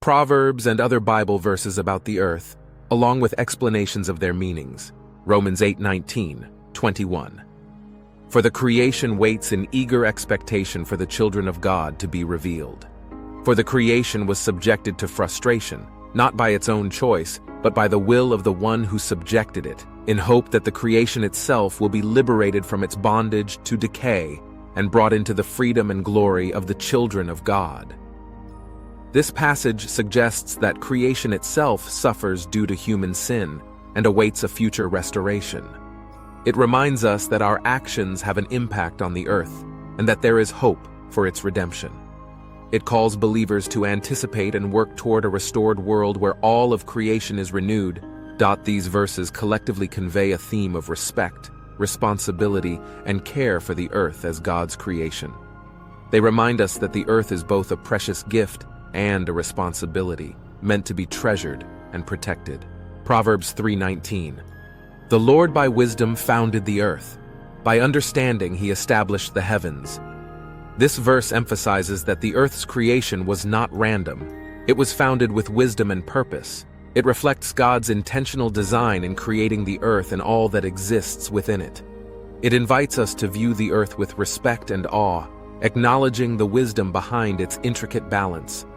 Proverbs and other Bible verses about the earth, along with explanations of their meanings. Romans 8:19, 21. For the creation waits in eager expectation for the children of God to be revealed. For the creation was subjected to frustration, not by its own choice, but by the will of the one who subjected it, in hope that the creation itself will be liberated from its bondage to decay and brought into the freedom and glory of the children of God. This passage suggests that creation itself suffers due to human sin and awaits a future restoration. It reminds us that our actions have an impact on the earth and that there is hope for its redemption. It calls believers to anticipate and work toward a restored world where all of creation is renewed. These verses collectively convey a theme of respect, responsibility, and care for the earth as God's creation. They remind us that the earth is both a precious gift and a responsibility, meant to be treasured and protected. Proverbs 3:19. The Lord by wisdom founded the earth. By understanding he established the heavens. This verse emphasizes that the earth's creation was not random. It was founded with wisdom and purpose. It reflects God's intentional design in creating the earth and all that exists within it. It invites us to view the earth with respect and awe, acknowledging the wisdom behind its intricate balance.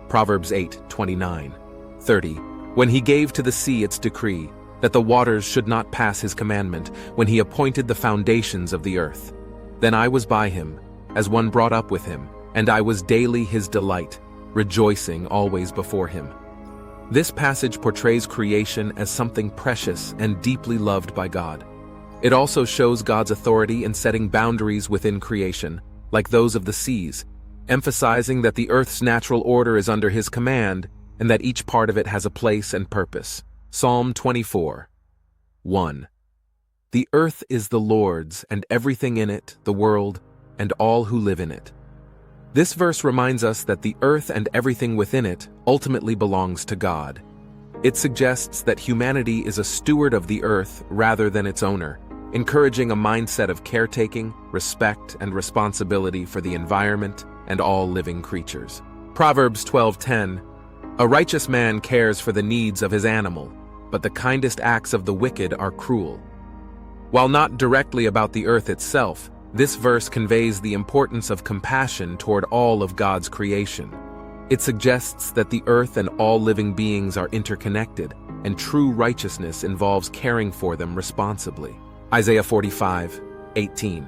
Proverbs 8:29, 30. When he gave to the sea its decree, that the waters should not pass his commandment, when he appointed the foundations of the earth. Then I was by him, as one brought up with him, and I was daily his delight, rejoicing always before him. This passage portrays creation as something precious and deeply loved by God. It also shows God's authority in setting boundaries within creation, like those of the seas, emphasizing that the earth's natural order is under his command and that each part of it has a place and purpose. Psalm 24, 1. The earth is the Lord's, and everything in it, the world, and all who live in it. This verse reminds us that the earth and everything within it ultimately belongs to God. It suggests that humanity is a steward of the earth rather than its owner, encouraging a mindset of caretaking, respect, and responsibility for the environment and all living creatures. Proverbs 12:10. A righteous man cares for the needs of his animal, but the kindest acts of the wicked are cruel. While not directly about the earth itself, this verse conveys the importance of compassion toward all of God's creation. It suggests that the earth and all living beings are interconnected, and true righteousness involves caring for them responsibly. Isaiah 45:18.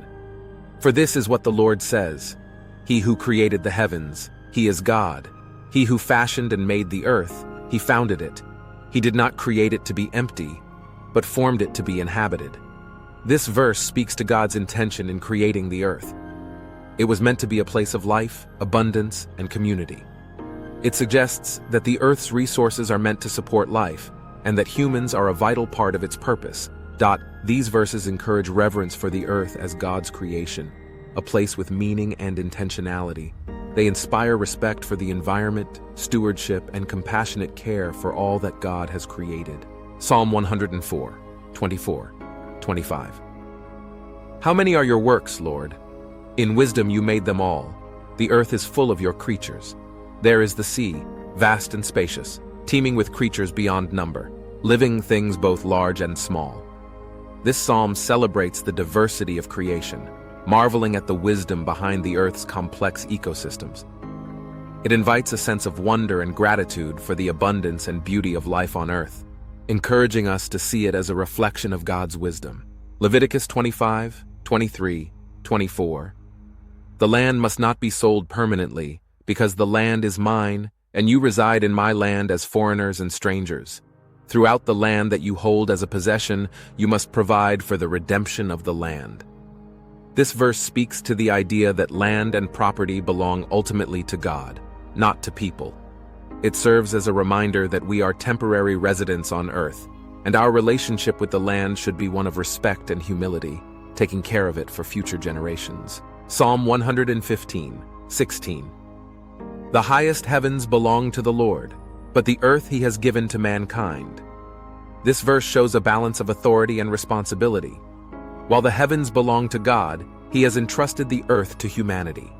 For this is what the Lord says, He who created the heavens, He is God. He who fashioned and made the earth, He founded it. He did not create it to be empty, but formed it to be inhabited. This verse speaks to God's intention in creating the earth. It was meant to be a place of life, abundance, and community. It suggests that the earth's resources are meant to support life, and that humans are a vital part of its purpose. These verses encourage reverence for the earth as God's creation, a place with meaning and intentionality. They inspire respect for the environment, stewardship, and compassionate care for all that God has created. Psalm 104, 24. 25. How many are your works, Lord? In wisdom you made them all. The earth is full of your creatures. There is the sea, vast and spacious, teeming with creatures beyond number, living things both large and small. This psalm celebrates the diversity of creation, marveling at the wisdom behind the earth's complex ecosystems. It invites a sense of wonder and gratitude for the abundance and beauty of life on earth, encouraging us to see it as a reflection of God's wisdom. Leviticus 25, 23, 24. The land must not be sold permanently, because the land is mine, and you reside in my land as foreigners and strangers. Throughout the land that you hold as a possession, you must provide for the redemption of the land. This verse speaks to the idea that land and property belong ultimately to God, not to people. It serves as a reminder that we are temporary residents on earth, and our relationship with the land should be one of respect and humility, taking care of it for future generations. Psalm 115, 16. The highest heavens belong to the Lord, but the earth he has given to mankind. This verse shows a balance of authority and responsibility. While the heavens belong to God, he has entrusted the earth to humanity.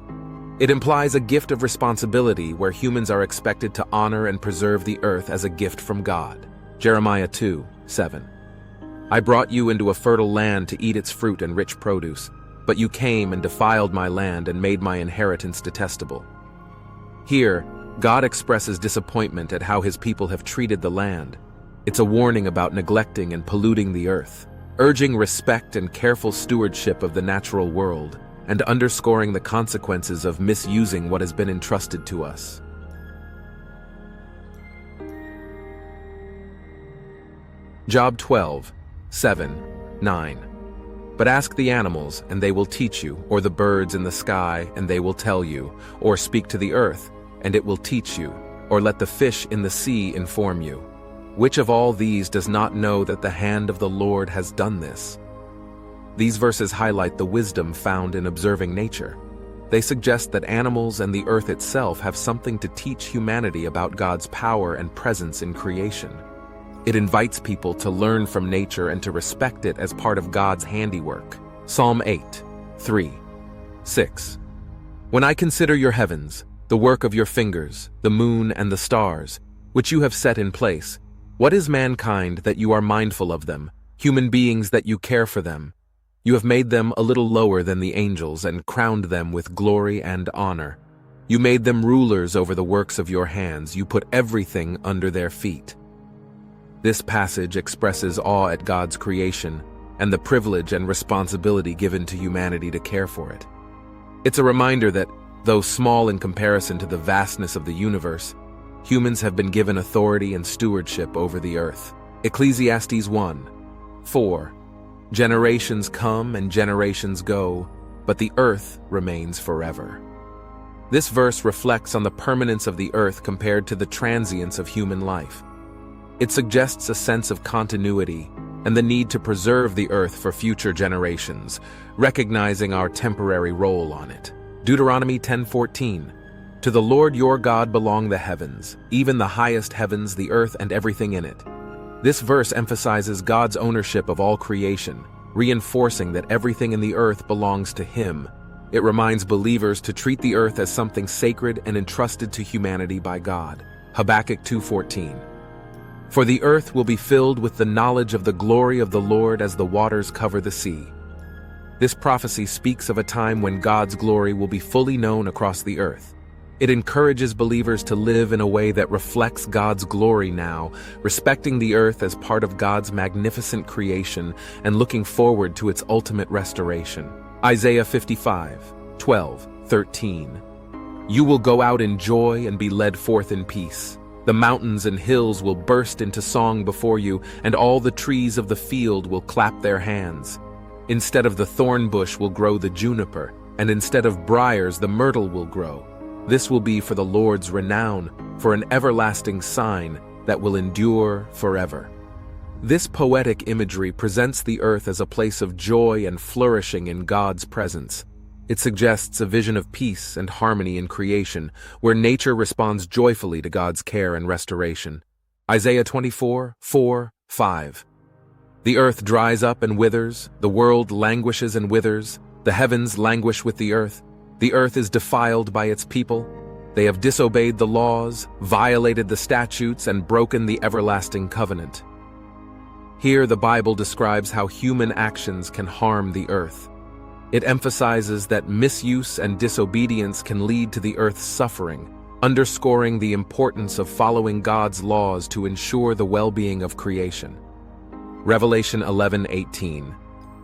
It implies a gift of responsibility where humans are expected to honor and preserve the earth as a gift from God. Jeremiah 2:7. I brought you into a fertile land to eat its fruit and rich produce, but you came and defiled my land and made my inheritance detestable. Here, God expresses disappointment at how his people have treated the land. It's a warning about neglecting and polluting the earth, urging respect and careful stewardship of the natural world, and underscoring the consequences of misusing what has been entrusted to us. Job 12:7-9. But ask the animals, and they will teach you, or the birds in the sky, and they will tell you, or speak to the earth, and it will teach you, or let the fish in the sea inform you. Which of all these does not know that the hand of the Lord has done this? These verses highlight the wisdom found in observing nature. They suggest that animals and the earth itself have something to teach humanity about God's power and presence in creation. It invites people to learn from nature and to respect it as part of God's handiwork. Psalm 8:3-6. When I consider your heavens, the work of your fingers, the moon and the stars, which you have set in place, what is mankind that you are mindful of them, human beings that you care for them? You have made them a little lower than the angels and crowned them with glory and honor. You made them rulers over the works of your hands. You put everything under their feet. This passage expresses awe at God's creation and the privilege and responsibility given to humanity to care for it. It's a reminder that, though small in comparison to the vastness of the universe, humans have been given authority and stewardship over the earth. Ecclesiastes 1:4. Generations come and generations go, but the earth remains forever. This verse reflects on the permanence of the earth compared to the transience of human life. It suggests a sense of continuity and the need to preserve the earth for future generations, recognizing our temporary role on it. Deuteronomy 10:14. To the Lord your God belong the heavens, even the highest heavens, the earth and everything in it. This verse emphasizes God's ownership of all creation, reinforcing that everything in the earth belongs to him. It reminds believers to treat the earth as something sacred and entrusted to humanity by God. Habakkuk 2:14. For the earth will be filled with the knowledge of the glory of the Lord as the waters cover the sea. This prophecy speaks of a time when God's glory will be fully known across the earth. It encourages believers to live in a way that reflects God's glory now, respecting the earth as part of God's magnificent creation and looking forward to its ultimate restoration. Isaiah 55:12-13. You will go out in joy and be led forth in peace. The mountains and hills will burst into song before you, and all the trees of the field will clap their hands. Instead of the thorn bush will grow the juniper, and instead of briars the myrtle will grow. This will be for the Lord's renown, for an everlasting sign that will endure forever. This poetic imagery presents the earth as a place of joy and flourishing in God's presence. It suggests a vision of peace and harmony in creation, where nature responds joyfully to God's care and restoration. Isaiah 24:4-5. The earth dries up and withers, the world languishes and withers, the heavens languish with the earth. The earth is defiled by its people. They have disobeyed the laws, violated the statutes, and broken the everlasting covenant. Here the Bible describes how human actions can harm the earth. It emphasizes that misuse and disobedience can lead to the earth's suffering, underscoring the importance of following God's laws to ensure the well-being of creation. Revelation 11:18.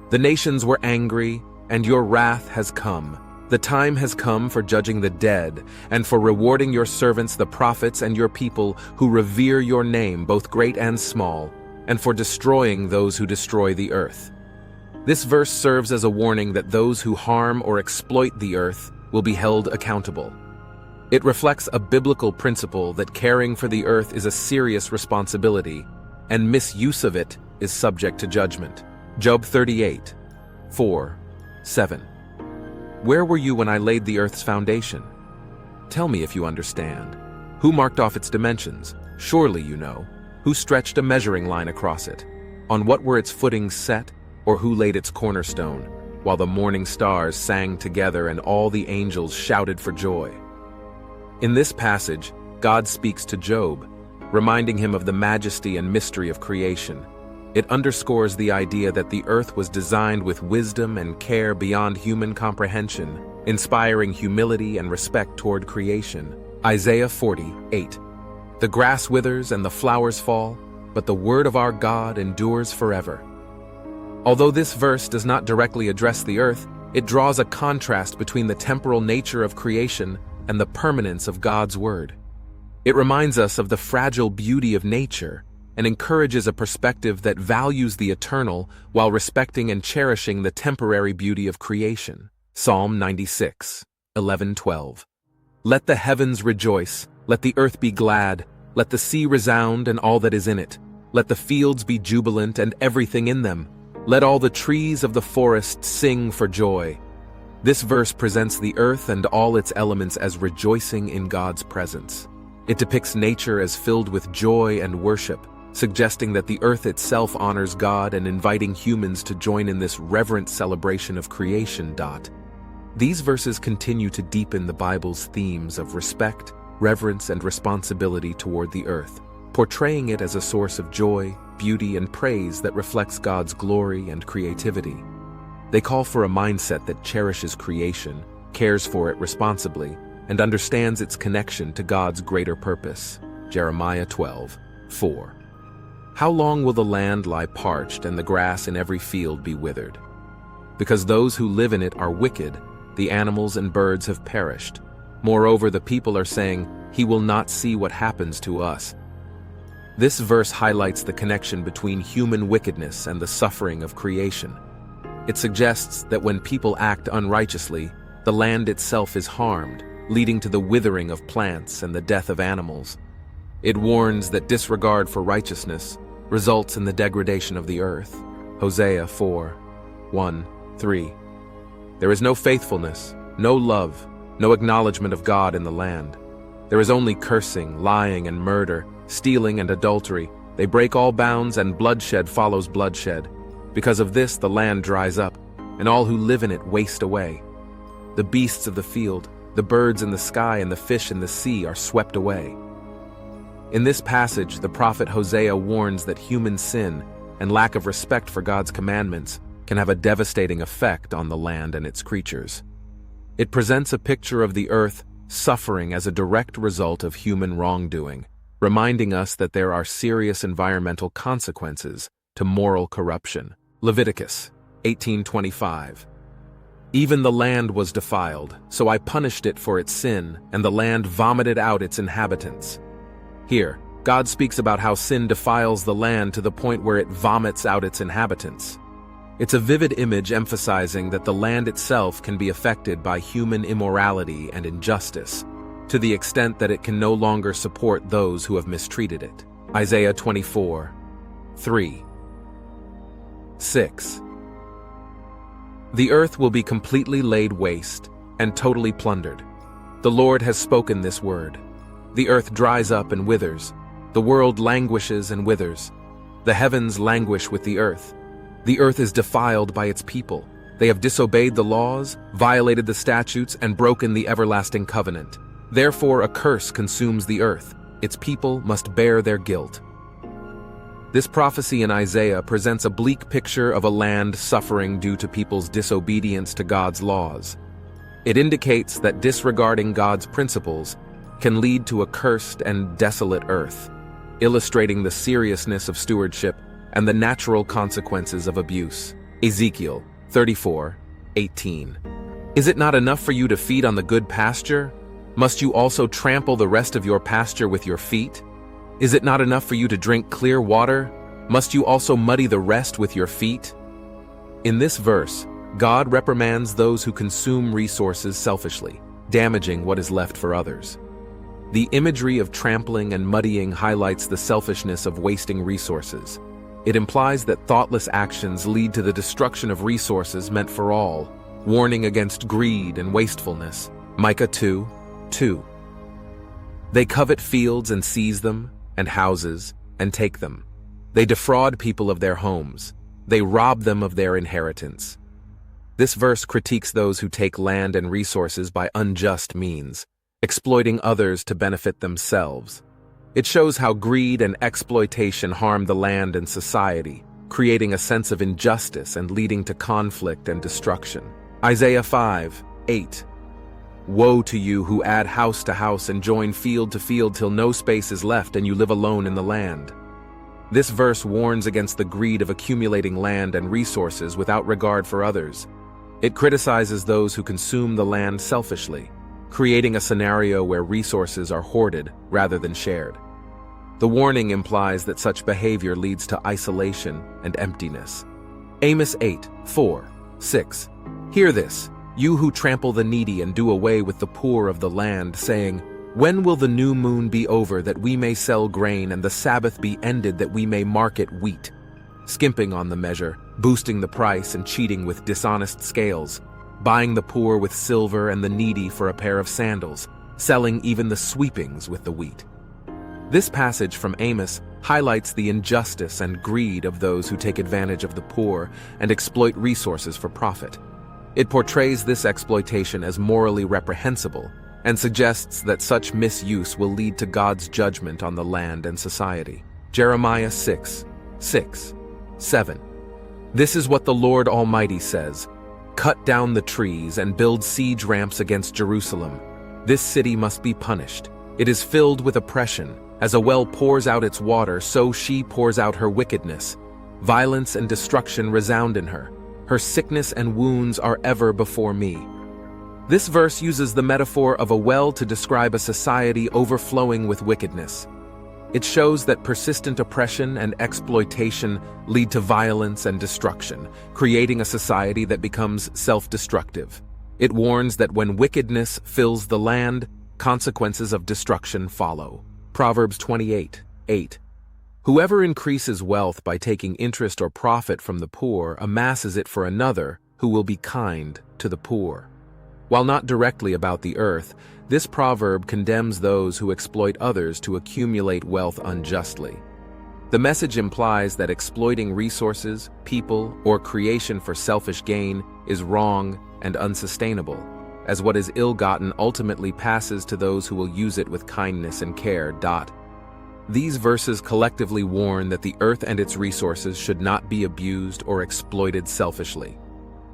The nations were angry, and your wrath has come. The time has come for judging the dead, and for rewarding your servants the prophets and your people who revere your name, both great and small, and for destroying those who destroy the earth. This verse serves as a warning that those who harm or exploit the earth will be held accountable. It reflects a biblical principle that caring for the earth is a serious responsibility, and misuse of it is subject to judgment. Job 38:4-7. Where were you when I laid the earth's foundation? Tell me if you understand. Who marked off its dimensions? Surely you know. Who stretched a measuring line across it? On what were its footings set, or who laid its cornerstone? while the morning stars sang together and all the angels shouted for joy. In this passage, God speaks to Job, reminding him of the majesty and mystery of creation. It underscores the idea that the earth was designed with wisdom and care beyond human comprehension, inspiring humility and respect toward creation. Isaiah 40:8. The grass withers and the flowers fall, but the word of our God endures forever. Although this verse does not directly address the earth, it draws a contrast between the temporal nature of creation and the permanence of God's word. It reminds us of the fragile beauty of nature and encourages a perspective that values the eternal while respecting and cherishing the temporary beauty of creation. Psalm 96:11-12. Let the heavens rejoice, let the earth be glad, let the sea resound and all that is in it. Let the fields be jubilant and everything in them. Let all the trees of the forest sing for joy. This verse presents the earth and all its elements as rejoicing in God's presence. It depicts nature as filled with joy and worship, suggesting that the earth itself honors God and inviting humans to join in this reverent celebration of creation. These verses continue to deepen the Bible's themes of respect, reverence, and responsibility toward the earth, portraying it as a source of joy, beauty, and praise that reflects God's glory and creativity. They call for a mindset that cherishes creation, cares for it responsibly, and understands its connection to God's greater purpose. Jeremiah 12:4. How long will the land lie parched and the grass in every field be withered? Because those who live in it are wicked, the animals and birds have perished. Moreover, the people are saying, "He will not see what happens to us." This verse highlights the connection between human wickedness and the suffering of creation. It suggests that when people act unrighteously, the land itself is harmed, leading to the withering of plants and the death of animals. It warns that disregard for righteousness results in the degradation of the earth. Hosea 4:1-3. There is no faithfulness, no love, no acknowledgement of God in the land. There is only cursing, lying, and murder, stealing and adultery. They break all bounds, and bloodshed follows bloodshed. Because of this, the land dries up, and all who live in it waste away. The beasts of the field, the birds in the sky, and the fish in the sea are swept away. In this passage, the prophet Hosea warns that human sin and lack of respect for God's commandments can have a devastating effect on the land and its creatures. It presents a picture of the earth suffering as a direct result of human wrongdoing, reminding us that there are serious environmental consequences to moral corruption. Leviticus 18:25. Even the land was defiled, so I punished it for its sin, and the land vomited out its inhabitants. Here, God speaks about how sin defiles the land to the point where it vomits out its inhabitants. It's a vivid image emphasizing that the land itself can be affected by human immorality and injustice, to the extent that it can no longer support those who have mistreated it. Isaiah 24:3-6. The earth will be completely laid waste and totally plundered. The Lord has spoken this word. The earth dries up and withers. The world languishes and withers. The heavens languish with the earth. The earth is defiled by its people. They have disobeyed the laws, violated the statutes, and broken the everlasting covenant. Therefore, a curse consumes the earth. Its people must bear their guilt. This prophecy in Isaiah presents a bleak picture of a land suffering due to people's disobedience to God's laws. It indicates that disregarding God's principles can lead to a cursed and desolate earth, illustrating the seriousness of stewardship and the natural consequences of abuse. Ezekiel 34:18. Is it not enough for you to feed on the good pasture? Must you also trample the rest of your pasture with your feet? Is it not enough for you to drink clear water? Must you also muddy the rest with your feet? In this verse, God reprimands those who consume resources selfishly, damaging what is left for others. The imagery of trampling and muddying highlights the selfishness of wasting resources. It implies that thoughtless actions lead to the destruction of resources meant for all, warning against greed and wastefulness. Micah 2:2. They covet fields and seize them, and houses, and take them. They defraud people of their homes. They rob them of their inheritance. This verse critiques those who take land and resources by unjust means, exploiting others to benefit themselves. It shows how greed and exploitation harm the land and society, creating a sense of injustice and leading to conflict and destruction. Isaiah 5:8. Woe to you who add house to house and join field to field till no space is left and you live alone in the land. This verse warns against the greed of accumulating land and resources without regard for others. It criticizes those who consume the land selfishly, creating a scenario where resources are hoarded rather than shared. The warning implies that such behavior leads to isolation and emptiness. Amos 8:4-6. Hear this, you who trample the needy and do away with the poor of the land, saying, when will the new moon be over that we may sell grain and the Sabbath be ended that we may market wheat? Skimping on the measure, boosting the price and cheating with dishonest scales, buying the poor with silver and the needy for a pair of sandals, selling even the sweepings with the wheat. This passage from Amos highlights the injustice and greed of those who take advantage of the poor and exploit resources for profit. It portrays this exploitation as morally reprehensible and suggests that such misuse will lead to God's judgment on the land and society. Jeremiah 6:6-7. This is what the Lord Almighty says, cut down the trees and build siege ramps against Jerusalem. This city must be punished. It is filled with oppression. As a well pours out its water, so she pours out her wickedness. Violence and destruction resound in her. Her sickness and wounds are ever before me. This verse uses the metaphor of a well to describe a society overflowing with wickedness. It shows that persistent oppression and exploitation lead to violence and destruction, creating a society that becomes self-destructive. It warns that when wickedness fills the land, consequences of destruction follow. Proverbs 28:8. Whoever increases wealth by taking interest or profit from the poor amasses it for another who will be kind to the poor. While not directly about the earth, this proverb condemns those who exploit others to accumulate wealth unjustly. The message implies that exploiting resources, people, or creation for selfish gain is wrong and unsustainable, as what is ill-gotten ultimately passes to those who will use it with kindness and care. These verses collectively warn that the earth and its resources should not be abused or exploited selfishly.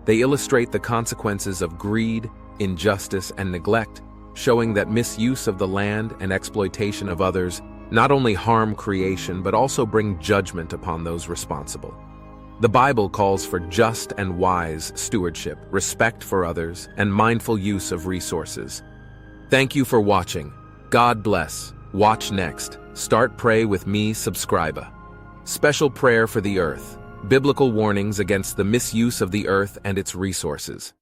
They illustrate the consequences of greed, injustice, and neglect, showing that misuse of the land and exploitation of others not only harm creation but also bring judgment upon those responsible. The Bible calls for just and wise stewardship, respect for others, and mindful use of resources. Thank you for watching. God bless. Watch next. Start Pray with Me, subscribe. Special prayer for the earth. Biblical warnings against the misuse of the earth and its resources.